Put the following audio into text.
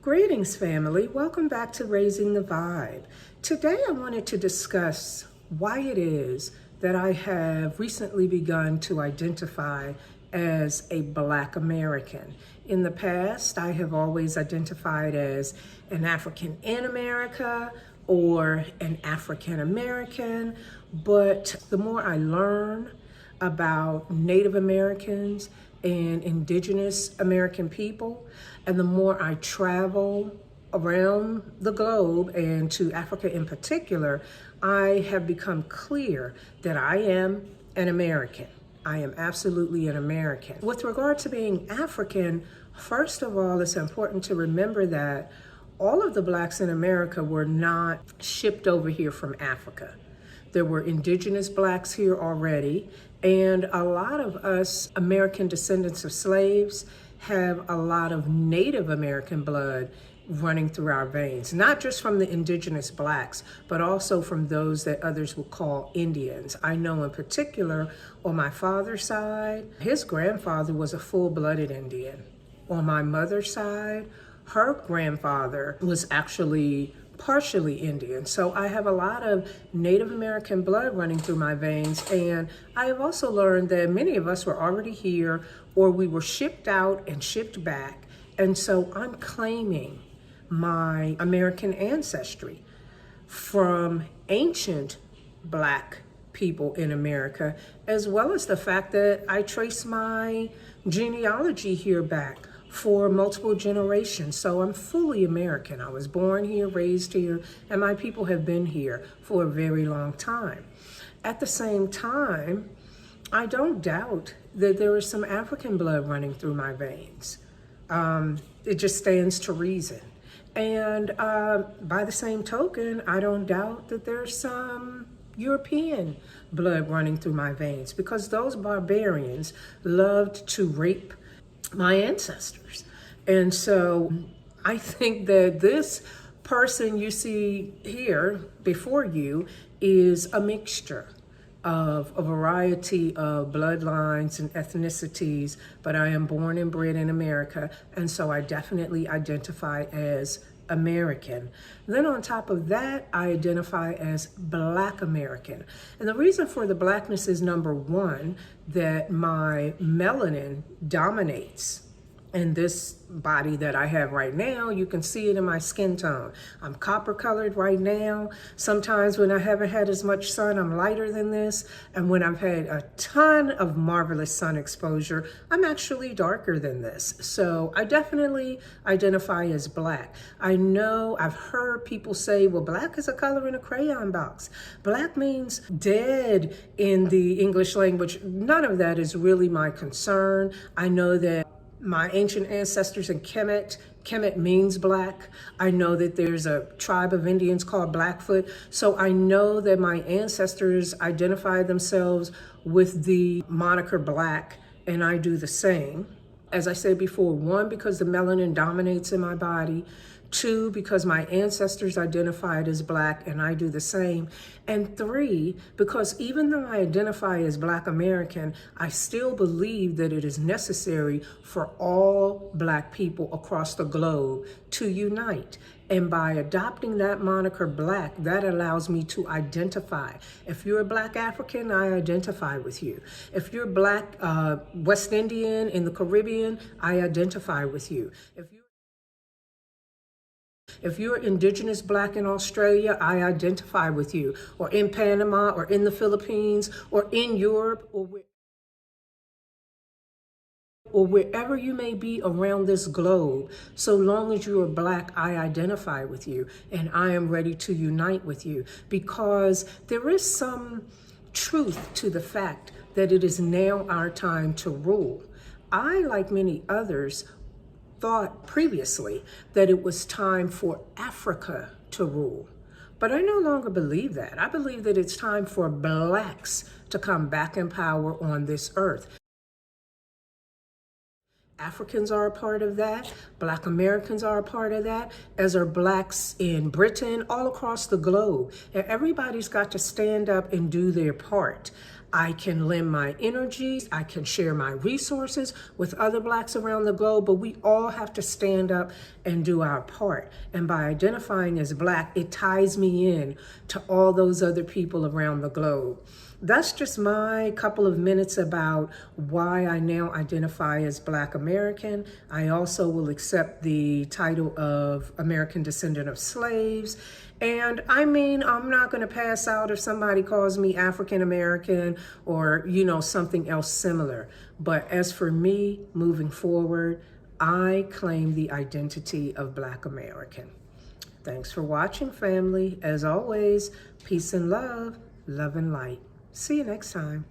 Greetings, family. Welcome back to Raising the Vibe. Today I wanted to discuss why it is that I have recently begun to identify as a Black American. In the past, I have always identified as an African in America or an African American, but the more I learn about Native Americans and indigenous American people, and the more I travel around the globe and to Africa in particular, I have become clear that I am an American. I am absolutely an American. With regard to being African, first of all, it's important to remember that all of the Blacks in America were not shipped over here from Africa. There were indigenous Blacks here already, and a lot of us American descendants of slaves have a lot of Native American blood running through our veins, not just from the indigenous Blacks, but also from those that others would call Indians. I know in particular on my father's side, his grandfather was a full-blooded Indian. On my mother's side, her grandfather was actually partially Indian. So I have a lot of Native American blood running through my veins. And I have also learned that many of us were already here or we were shipped out and shipped back. And so I'm claiming my American ancestry from ancient Black people in America, as well as the fact that I trace my genealogy here back for multiple generations. So I'm fully American. I was born here, raised here, and my people have been here for a very long time. At the same time, I don't doubt that there is some African blood running through my veins. It just stands to reason. And by the same token, I don't doubt that there's some European blood running through my veins, because those barbarians loved to rape my ancestors. And so I think that this person you see here before you is a mixture of a variety of bloodlines and ethnicities, but I am born and bred in America, and so I definitely identify as American. Then on top of that, I identify as Black American. And the reason for the Blackness is, number one, that my melanin dominates in this body that I have right now. You can see it in my skin tone. I'm copper colored right now. Sometimes when I haven't had as much sun, I'm lighter than this. And when I've had a ton of marvelous sun exposure, I'm actually darker than this. So I definitely identify as Black. I know I've heard people say, well, Black is a color in a crayon box. Black means dead in the English language. None of that is really my concern. I know that my ancient ancestors in Kemet means black. I know that there's a tribe of Indians called Blackfoot. So I know that my ancestors identify themselves with the moniker Black, and I do the same. As I said before, one, because the melanin dominates in my body. Two, because my ancestors identified as Black and I do the same. And three, because even though I identify as Black American, I still believe that it is necessary for all Black people across the globe to unite. And by adopting that moniker Black, that allows me to identify. If you're a Black African, I identify with you. If you're Black West Indian in the Caribbean, I identify with you. If you're indigenous Black in Australia, I identify with you, or in Panama, or in the Philippines, or in Europe, or wherever you may be around this globe. So long as you are Black, I identify with you, and I am ready to unite with you, because there is some truth to the fact that it is now our time to rule. I, like many others, thought previously that it was time for Africa to rule. But I no longer believe that. I believe that it's time for Blacks to come back in power on this earth. Africans are a part of that. Black Americans are a part of that, as are blacks in Britain, all across the globe. And everybody's got to stand up and do their part. I can lend my energies, I can share my resources with other blacks around the globe, but we all have to stand up and do our part. And by identifying as black, it ties me in to all those other people around the globe. That's just my couple of minutes about why I now identify as Black American. I also will accept the title of American descendant of slaves. And I mean, I'm not going to pass out if somebody calls me African American or, something else similar. But as for me, moving forward, I claim the identity of Black American. Thanks for watching, family. As always, peace and love and light. See you next time.